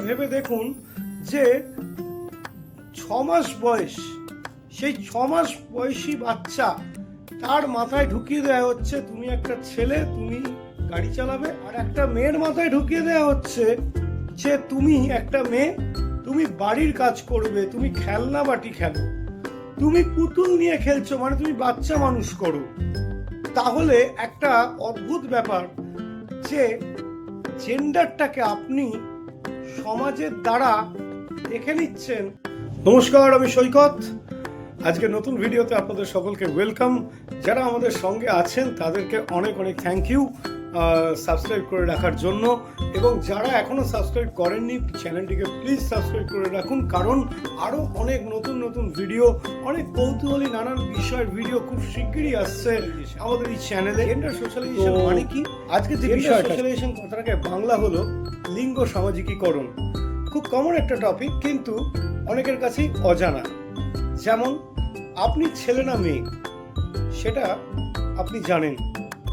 ভেবে দেখুন যে 6 মাস বয়স, সেই 6 মাস বয়সী বাচ্চা, তার মাথায় ঢুকিয়ে দেওয়া হচ্ছে তুমি একটা ছেলে, তুমি গাড়ি চালাবে। আর একটা মেয়ের মাথায় ঢুকিয়ে দেওয়া হচ্ছে যে তুমি একটা মেয়ে, তুমি বাড়ির কাজ করবে, তুমি খেলনা বাটি খেলো, তুমি পুতুল নিয়ে খেলছো, মানে তুমি বাচ্চা মানুষ করো। তাহলে একটা অদ্ভুত ব্যাপার যে জেন্ডারটাকে আপনি সমাজের দ্বারা দেখে নিচ্ছেন। নমস্কার, আমি সৈকত। আজকে নতুন ভিডিওতে আপনাদের সকলকে ওয়েলকাম। যারা আমাদের সঙ্গে আছেন তাদেরকে অনেক অনেক থ্যাংক ইউ সাবস্ক্রাইব করে রাখার জন্য, এবং যারা এখনও সাবস্ক্রাইব করেননি চ্যানেলটিকে প্লিজ সাবস্ক্রাইব করে রাখুন, কারণ আরও অনেক নতুন নতুন ভিডিও, অনেক কৌতূহলী নানান বিষয়ের ভিডিও খুব শিগগিরই আসছে আমাদের এই চ্যানেলে। জেন্ডার সোশ্যালাইজেশন মানে কি? আজকে যে বিষয় সোশ্যালাইজেশন কথাটাকে বাংলা হলো লিঙ্গ সামাজিকীকরণ। খুব কমন একটা টপিক, কিন্তু অনেকের কাছেই অজানা। যেমন আপনি ছেলে না মেয়ে সেটা আপনি জানেন,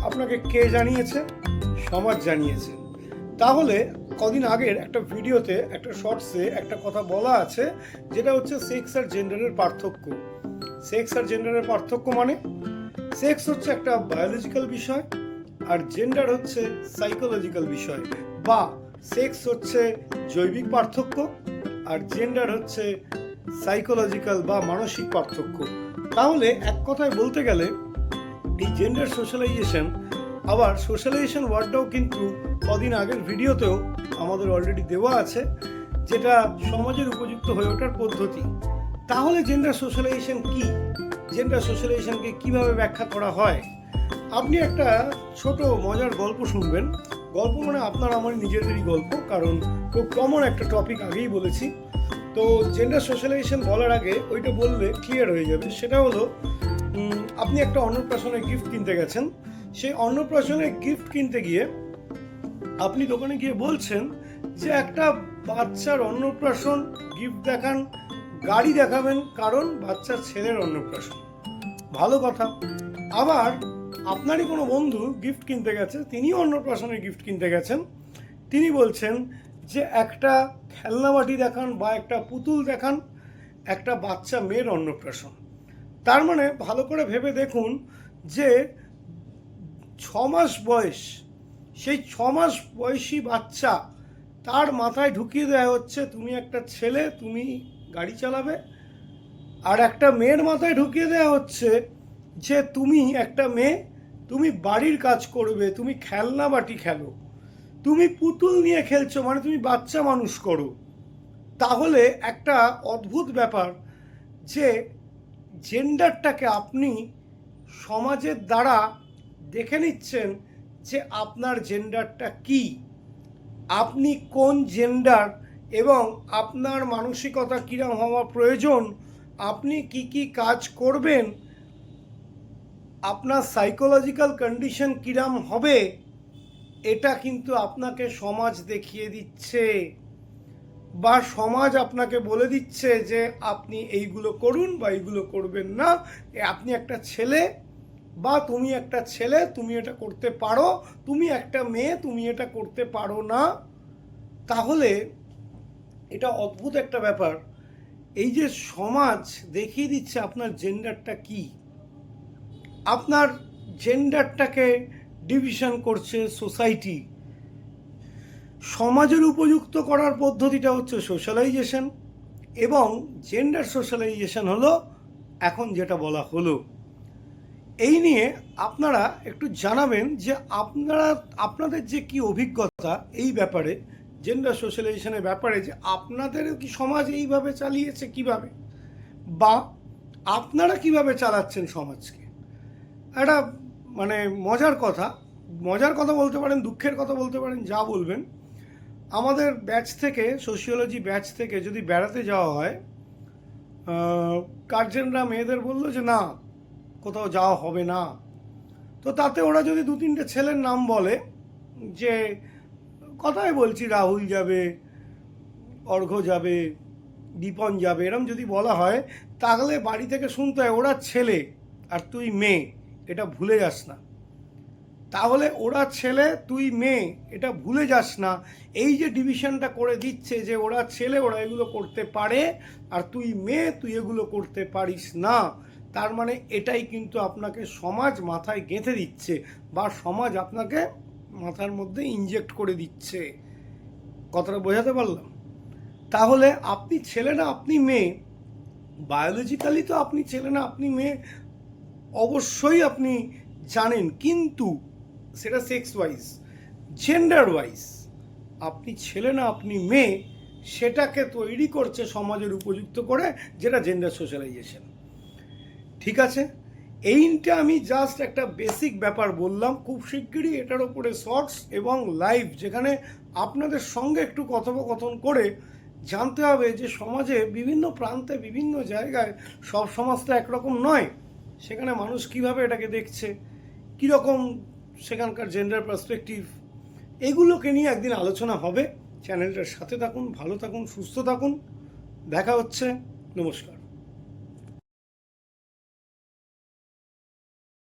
আপনাকে কে জানিয়েছে? সমাজ জানিয়েছে। তাহলে কদিন আগের একটা ভিডিওতে, একটা শর্টসে একটা কথা বলা আছে, যেটা হচ্ছে সেক্স আর জেন্ডারের পার্থক্য। সেক্স আর জেন্ডারের পার্থক্য মানে সেক্স হচ্ছে একটা বায়োলজিক্যাল বিষয়, আর জেন্ডার হচ্ছে সাইকোলজিক্যাল বিষয়। বা সেক্স হচ্ছে জৈবিক পার্থক্য, আর জেন্ডার হচ্ছে সাইকোলজিক্যাল বা মানসিক পার্থক্য। তাহলে এক কথায় বলতে গেলে এই জেন্ডার সোশ্যালাইজেশন, আবার সোশ্যালাইজেশন ওয়ার্ডটাও কিন্তু কদিন আগের ভিডিওতেও আমাদের অলরেডি দেওয়া আছে, যেটা সমাজের উপযুক্ত হয়ে ওঠার পদ্ধতি। তাহলে জেন্ডার সোশ্যালাইজেশন কি? জেন্ডার সোশ্যালাইজেশনকে কিভাবে ব্যাখ্যা করা হয়? আপনি একটা ছোট মজার গল্প শুনবেন। গল্প মানে আপনার আমার নিজেদেরই গল্প, কারণ খুব কমন একটা টপিক আগেই বলেছি। তো জেন্ডার সোশ্যালাইজেশন বলার আগে ওইটা বললে ক্লিয়ার হয়ে যাবে। সেটা হলো, আপনি একটা অন্নপ্রাশনের গিফট কিনতে গেছেন। সেই অন্নপ্রাশনের গিফট কিনতে গিয়ে আপনি দোকানে গিয়ে বলছেন যে একটা বাচ্চার অন্নপ্রাশন গিফট দেখান, গাড়ি দেখাবেন, কারণ বাচ্চার ছেলের অন্নপ্রাশন। ভালো কথা। আবার আপনারই কোনো বন্ধু গিফট কিনতে গেছে, তিনিও অন্নপ্রাশনের গিফট কিনতে গেছেন, তিনি বলছেন যে একটা খেলনা বাটি দেখান বা একটা পুতুল দেখান, একটা বাচ্চা মেয়ের অন্নপ্রাশন। তার মানে ভালো করে ভেবে দেখুন যে 6 মাস বয়স, সেই 6 মাস বয়সী বাচ্চা, তার মাথায় ঢুকিয়ে দেওয়া হচ্ছে তুমি একটা ছেলে, তুমি গাড়ি চালাবে। আর একটা মেয়ের মাথায় ঢুকিয়ে দেওয়া হচ্ছে যে তুমি একটা মেয়ে, তুমি বাড়ির কাজ করবে, তুমি খেলনা বাটি খেলো, তুমি পুতুল নিয়ে খেলছো, মানে তুমি বাচ্চা মানুষ করো। তাহলে একটা অদ্ভুত ব্যাপার যে জেন্ডারটাকে আপনি সমাজের দ্বারা দেখে নিচ্ছেন যে আপনার জেন্ডারটা কি, আপনি কোন জেন্ডার, এবং আপনার মানসিকতা কীরকম হওয়া প্রয়োজন, আপনি কি কি কাজ করবেন, আপনার সাইকোলজিক্যাল কন্ডিশন কীরকম হবে, এটা কিন্তু আপনাকে সমাজ দেখিয়ে দিচ্ছে, বা সমাজ আপনাকে বলে দিচ্ছে যে আপনি এইগুলো করুন বা এইগুলো করবেন না। আপনি একটা ছেলে বা তুমি একটা ছেলে, তুমি এটা করতে পারো, তুমি একটা মেয়ে, তুমি এটা করতে পারো না। তাহলে এটা অদ্ভুত একটা ব্যাপার, এই যে সমাজ দেখিয়ে দিচ্ছে আপনার জেন্ডারটা কি, আপনার জেন্ডারটাকে ডিভিশন করছে সোসাইটি। সমাজের উপযুক্ত করার পদ্ধতিটা হচ্ছে সোশ্যালাইজেশন, এবং জেন্ডার সোশ্যালাইজেশন হলো এখন যেটা বলা হলো। এই নিয়ে আপনারা একটু জানাবেন যে আপনাদের যে কি অভিজ্ঞতা এই ব্যাপারে, জেন্ডার সোশ্যালাইজেশনের ব্যাপারে, যে আপনাদের কি সমাজ এইভাবে চালিয়েছে কিভাবে, বা আপনারা কিভাবে চালাচ্ছেন সমাজকে। একটা মানে মজার কথা বলতে পারেন, দুঃখের কথা বলতে পারেন, যা বলবেন। আমাদের ব্যাচ থেকে, সোশিওলজি ব্যাচ থেকে যদি বেড়াতে যাওয়া হয়, গার্জেনরা মেয়েদের বললো যে না, কোথাও যাওয়া হবে না। তো তাতে ওরা যদি 2-3টে ছেলের নাম বলে, যে কথাই বলছি, রাহুল যাবে, অর্ঘ্য যাবে, দীপন যাবে, এরম যদি বলা হয়, তাহলে বাড়ি থেকে শুনতে হয় ওরা ছেলে আর তুই মেয়ে, এটা ভুলে যাস না। তাহলে ওরা ছেলে তুই মেয়ে, এটা ভুলে যাস না। এই যে ডিভিশনটা করে দিচ্ছে যে ওরা ছেলে ওরা এগুলো করতে পারে আর তুই মেয়ে তুই এগুলো করতে পারিস না, তার মানে এটাই কিন্তু আপনাকে সমাজ মাথায় গেঁথে দিচ্ছে বা সমাজ আপনাকে মাথার মধ্যে ইনজেক্ট করে দিচ্ছে। কথাটা বোঝাতে পারলাম? তাহলে আপনি ছেলে না আপনি মেয়ে, বায়োলজিক্যালি তো আপনি ছেলে না আপনি মেয়ে অবশ্যই আপনি জানেন, কিন্তু সেটা সেক্স ওয়াইজ, জেন্ডার ওয়াইজ আপনি ছেলে না আপনি মেয়ে, সেটাকে তৈরি করছে সমাজের উপযুক্ত করে, যেটা জেন্ডার সোশ্যালাইজেশন। ঠিক আছে, এইটা আমি জাস্ট একটা বেসিক ব্যাপার বললাম। খুব শিগগিরই এটার ওপরে শর্টস এবং লাইভ, যেখানে আপনাদের সঙ্গে একটু কথোপকথন করে জানতে হবে যে সমাজে বিভিন্ন প্রান্তে বিভিন্ন জায়গায় সব সমাজ তো একরকম নয়, সেখানে মানুষ কিভাবে এটাকে দেখছে, কীরকম সেখানকার জেন্ডার পার্সপেক্টিভ, এগুলোকে নিয়ে একদিন আলোচনা হবে। চ্যানেলটার সাথে থাকুন, ভালো থাকুন, সুস্থ থাকুন, দেখা হচ্ছে, নমস্কার।